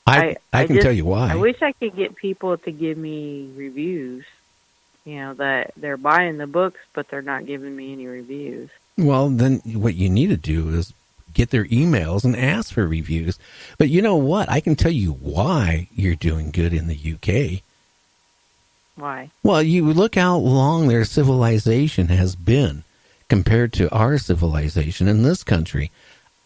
I can tell you I why. wish I could get people to give me reviews. That they're buying the books, but they're not giving me any reviews. Well, then what you need to do is get their emails and ask for reviews. But you know what? I can tell you why you're doing good in the UK. Why? Well, you look how long their civilization has been compared to our civilization in this country.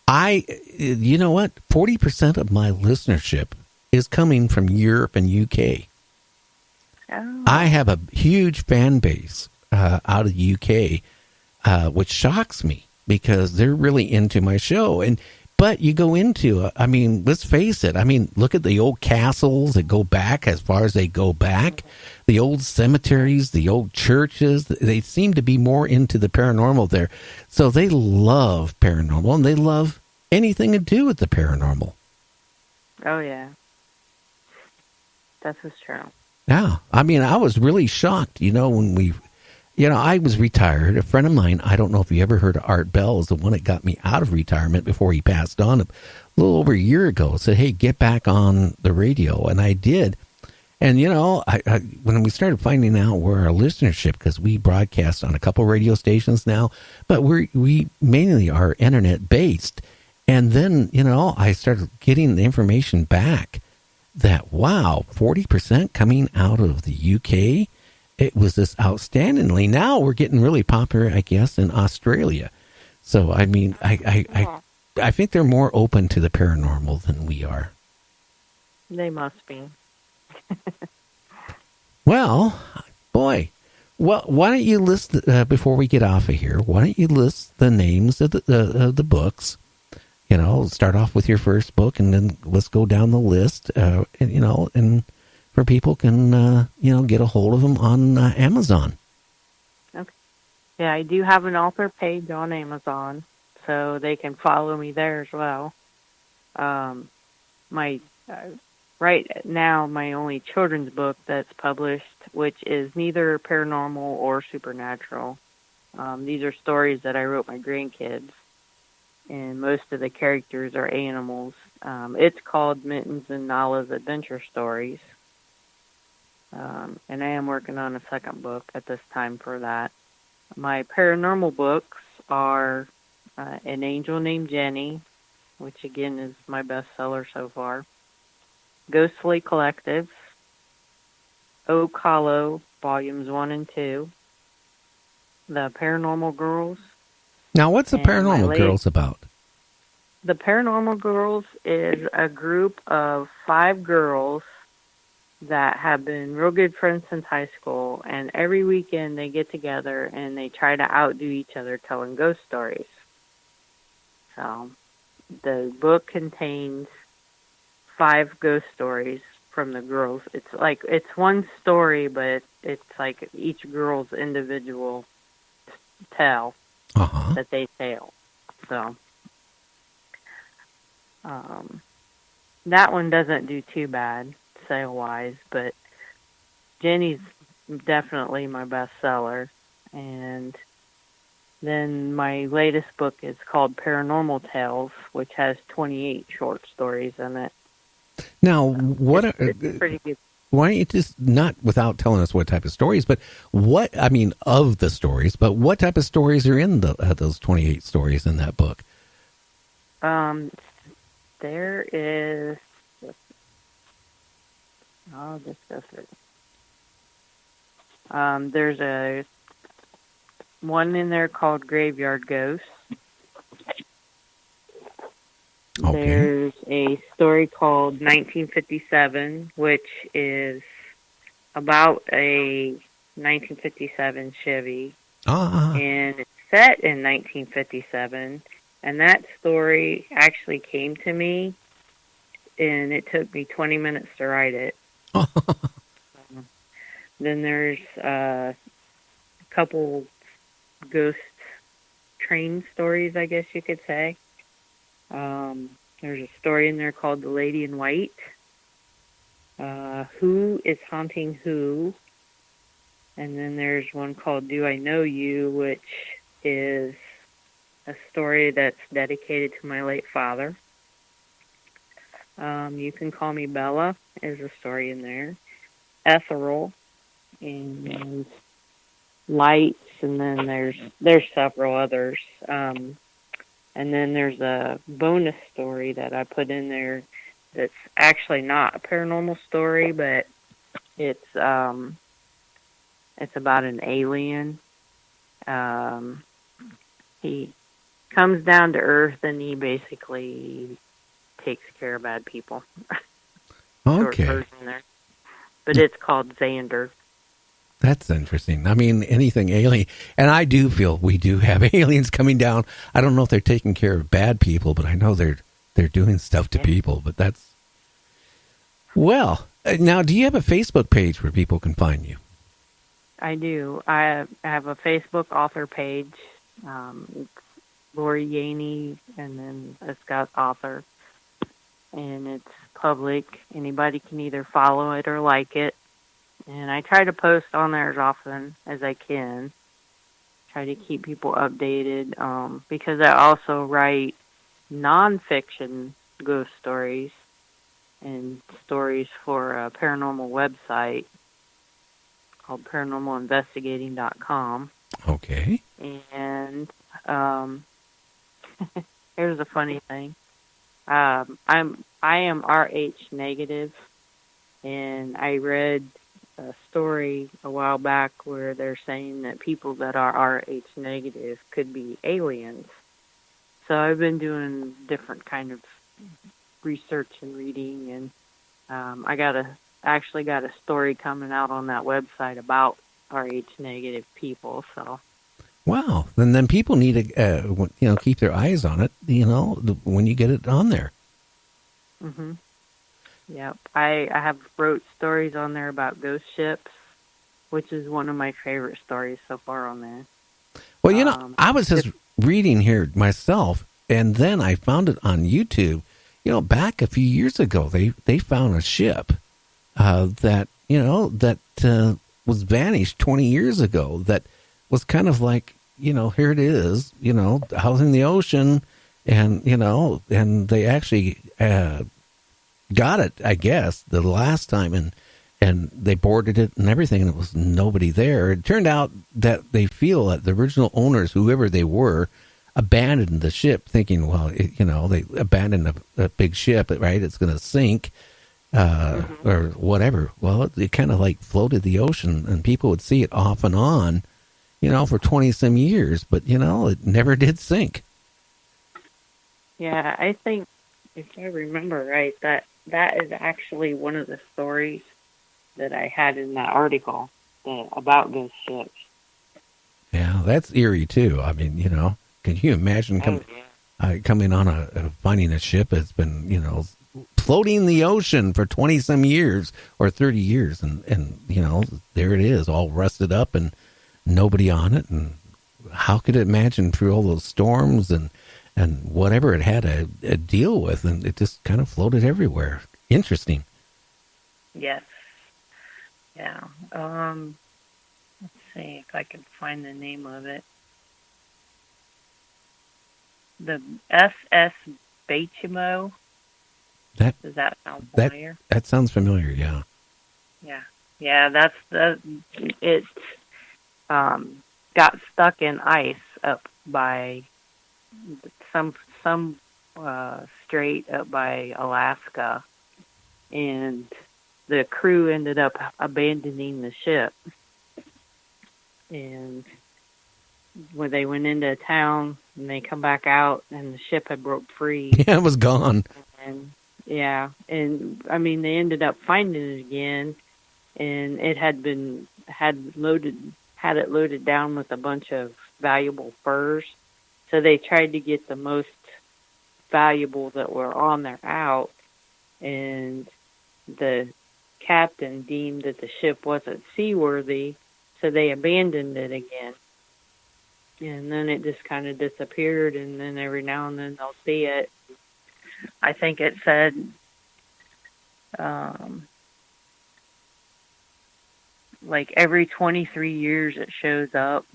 You know what? 40% of my listenership is coming from Europe and UK. I Oh, have a huge fan base out of the UK, which shocks me because they're really into my show. But you go into, I mean, let's face it. I mean, look at the old castles that go back as far as they go back, the old cemeteries, the old churches. They seem to be more into the paranormal there. So they love paranormal and they love anything to do with the paranormal. oh yeah, that is true. Yeah. I mean, I was really shocked, when I was retired. A friend of mine, I don't know if you ever heard of Art Bell, is the one that got me out of retirement before he passed on a little over a year ago. Said, hey, get back on the radio. And I did. And, when we started finding out where our listenership, because we broadcast on a couple radio stations now, but we mainly are internet based. And then, I started getting the information back that, wow, 40% coming out of the UK. It was this outstandingly. Now we're getting really popular, I guess, in Australia. So, I mean, Oh, I think they're more open to the paranormal than we are. they must be. Well, boy, well, why don't you list, before we get off of here, why don't you list the names of the books? Start off with your first book, and then let's go down the list. And where people can, get a hold of them on Amazon. Okay. Yeah, I do have an author page on Amazon, so they can follow me there as well. Um, my right now, my only children's book that's published, which is neither paranormal or supernatural. These are stories that I wrote my grandkids, and most of the characters are animals. It's called Mittens and Nala's Adventure Stories, and I am working on a second book at this time for that. My paranormal books are An Angel Named Jenny, which again is my bestseller so far, Ghostly Collectives, Oak Hollow, Volumes 1 and 2, The Paranormal Girls, Now, what's the and my Paranormal late. Girls about? The Paranormal Girls is a group of 5 girls that have been real good friends since high school, and every weekend they get together and they try to outdo each other telling ghost stories. So the book contains 5 ghost stories from the girls. It's like it's one story, but it's like each girl's individual tell Uh huh. that they tell. So um, that one doesn't do too bad sale wise, but Jenny's definitely my bestseller. And then my latest book is called Paranormal Tales, which has 28 short stories in it. Now, It's pretty good. why don't you just, not without telling us what type of stories, but of the stories, but what type of stories are in those 28 stories in that book? Um, there is, I'll just go through. There's a one in there called Graveyard Ghosts. Okay. There's a story called 1957, which is about a 1957 Chevy, Ah, and it's set in 1957. And that story actually came to me, and it took me 20 minutes to write it. Then there's a couple ghost train stories, I guess you could say. There's a story in there called The Lady in White. Who is Haunting Who? And then there's one called Do I Know You, which is a story that's dedicated to my late father. You Can Call Me Bella is a story in there. Ethereal and Lights, and then there's several others. And then there's a bonus story that I put in there that's actually not a paranormal story, but it's um it's about an alien. Um, he comes down to Earth and he basically takes care of bad people. Short Okay. version there, but it's called Xander. That's interesting. I mean, anything alien. And I do feel we do have aliens coming down. I don't know if they're taking care of bad people, but I know they're doing stuff to Yeah, people. But that's, well, now, do you have a Facebook page where people can find you? I do. I have a Facebook author page. It's Lori Yaney, and then it's got author, and it's public. Anybody can either follow it or like it. And I try to post on there as often as I can. Try to keep people updated because I also write nonfiction ghost stories and stories for a paranormal website called paranormalinvestigating.com. Okay. And um, here's a funny thing. I am RH negative, and I read a story a while back where they're saying that people that are RH negative could be aliens. So I've been doing different kind of research and reading, and I actually got a story coming out on that website about RH negative people. So Wow. And then people need to, keep their eyes on it, when you get it on there. hmm yep, I have wrote stories on there about ghost ships, which is one of my favorite stories so far on there. Well, Um, I was just it's, reading here myself, and then I found it on YouTube. Back a few years ago, they found a ship that was vanished 20 years ago. That was kind of like, here it is, out in the ocean, and they actually got it, I guess, the last time, and they boarded it and everything, and it was nobody there. It turned out that they feel that the original owners, whoever they were, abandoned the ship, thinking, well, they abandoned a big ship, right? It's going to sink, mhm. or whatever. Well, it kind of like floated the ocean, and people would see it off and on, for 20 some years, but it never did sink. Yeah, I think if I remember right, that is actually one of the stories that I had in that article about ghost ships. Yeah, that's eerie too. I mean, can you imagine Oh yeah. coming on finding a ship that's been, floating in the ocean for 20 some years or 30 years, and there it is, all rusted up and nobody on it. And how could it imagine through all those storms and whatever it had to deal with, and it just kind of floated everywhere. Interesting. Yes. Yeah. Let's see if I can find the name of it. The SS Bachimo. That Does that sound that familiar? that sounds familiar. Yeah. Yeah. Yeah, that's the it um got stuck in ice up by some some strait up by Alaska, and the crew ended up abandoning the ship. And when they went into town and they come back out and the ship had broke free, Yeah, it was gone. and yeah, and I mean they ended up finding it again, and it had it loaded down with a bunch of valuable furs. So they tried to get the most valuable that were on there out, and the captain deemed that the ship wasn't seaworthy, so they abandoned it again. And then it just kind of disappeared, and then every now and then they'll see it. I think it said um, like every 23 years it shows up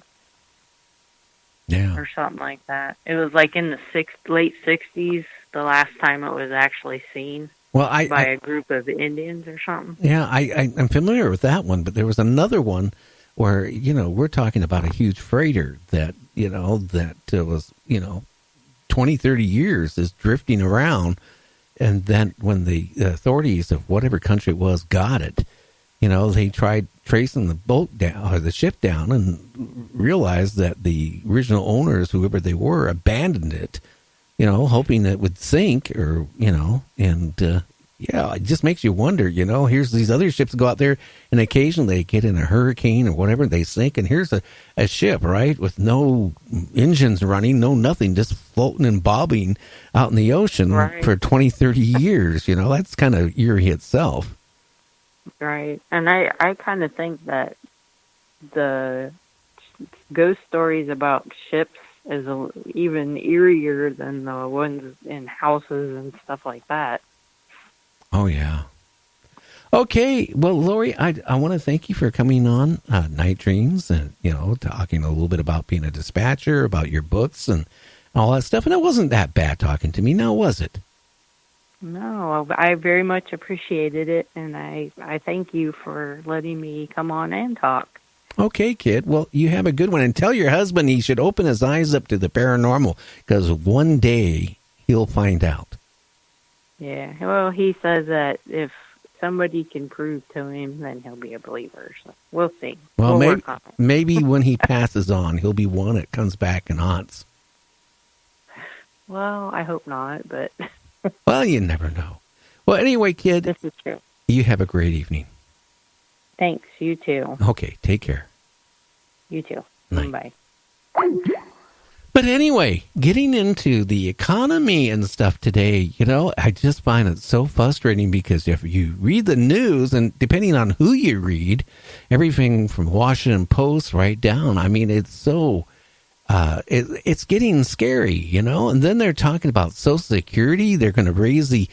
Yeah. or something like that. It was like in the late 60s the last time it was actually seen. Well, by a group of Indians or something. Yeah, I'm familiar with that one, but there was another one where, we're talking about a huge freighter that, that was, 20, 30 years is drifting around. And then when the authorities of whatever country it was got it, they tried tracing the boat down or the ship down and realized that the original owners, whoever they were, abandoned it, hoping that it would sink or, yeah, it just makes you wonder, here's these other ships go out there and occasionally they get in a hurricane or whatever, they sink. And here's a ship, right, with no engines running, no nothing, just floating and bobbing out in the ocean for 20, 30 years. That's kind of eerie itself. Right. And I kind of think that the ghost stories about ships is even eerier than the ones in houses and stuff like that. Oh, yeah. Okay. Well, Lori, I want to thank you for coming on Night Dreams and, talking a little bit about being a dispatcher, about your books and all that stuff. And it wasn't that bad talking to me, now was it? No, I very much appreciated it. And I thank you for letting me come on and talk. Okay, kid. Well, you have a good one. And tell your husband he should open his eyes up to the paranormal because one day he'll find out. Yeah, well, he says that if somebody can prove to him, then he'll be a believer. So we'll see. Well, maybe when he passes on, he'll be one that comes back and haunts. Well, I hope not, but... Well, you never know. Well, anyway, kid, this is true. You have a great evening. Thanks, you too. Okay, take care. You too. Night. Bye. But anyway, getting into the economy and stuff today, I just find it so frustrating because if you read the news, and depending on who you read, everything from Washington Post right down, I mean, it's so, it's getting scary, and then they're talking about Social Security. They're going to raise the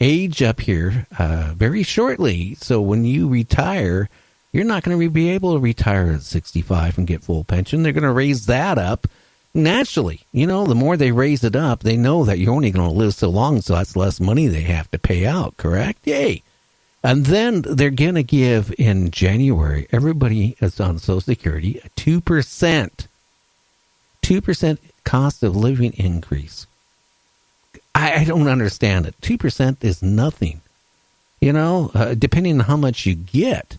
age up here very shortly. So when you retire, you're not going to be able to retire at 65 and get full pension. They're going to raise that up naturally. The more they raise it up, they know that you're only going to live so long, so that's less money they have to pay out, correct? Yay. And then they're going to give in January, everybody that's on Social Security, a 2% cost of living increase. I don't understand it. 2% is nothing. Depending on how much you get.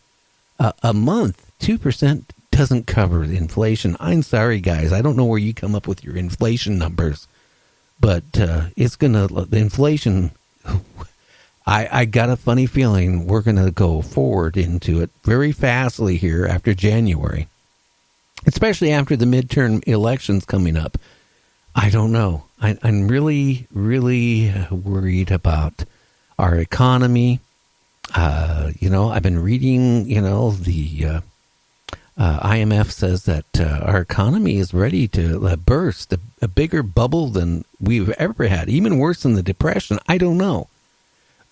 A month, 2% doesn't cover inflation. I'm sorry, guys. I don't know where you come up with your inflation numbers, but it's going to, the inflation, I got a funny feeling we're going to go forward into it very fastly here after January, especially after the midterm elections coming up. I don't know. I'm really, really worried about our economy. I've been reading, the IMF says that our economy is ready to burst, a bigger bubble than we've ever had, even worse than the Depression. I don't know.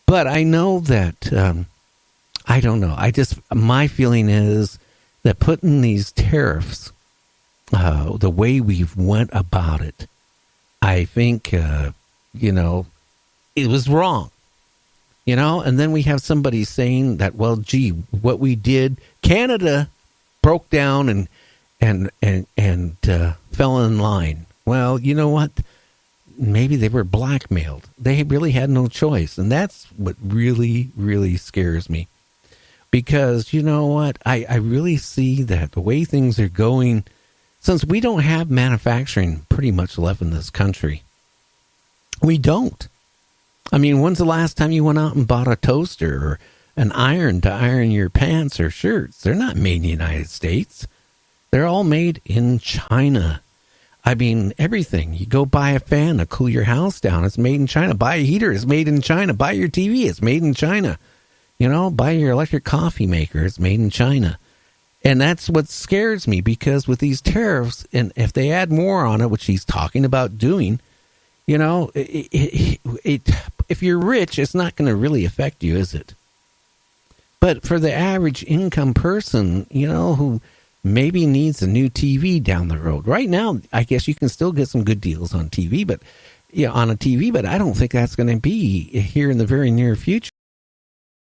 But I know that, I don't know. My feeling is that putting these tariffs, the way we've went about it, I think, it was wrong. And then we have somebody saying that, well, gee, what we did, Canada broke down and fell in line. Well, you know what? Maybe they were blackmailed. They really had no choice. And that's what really, really scares me. Because, you know what? I really see that the way things are going, since we don't have manufacturing pretty much left in this country, we don't. I mean, when's the last time you went out and bought a toaster or an iron to iron your pants or shirts? They're not made in the United States. They're all made in China. I mean, everything. You go buy a fan to cool your house down, it's made in China. Buy a heater, it's made in China. Buy your TV, it's made in China. Buy your electric coffee maker, it's made in China. And that's what scares me, because with these tariffs, and if they add more on it, which he's talking about doing, if you're rich, it's not going to really affect you, is it? But for the average income person, who maybe needs a new TV down the road. Right now, I guess you can still get some good deals on TV, but on a TV, but I don't think that's going to be here in the very near future.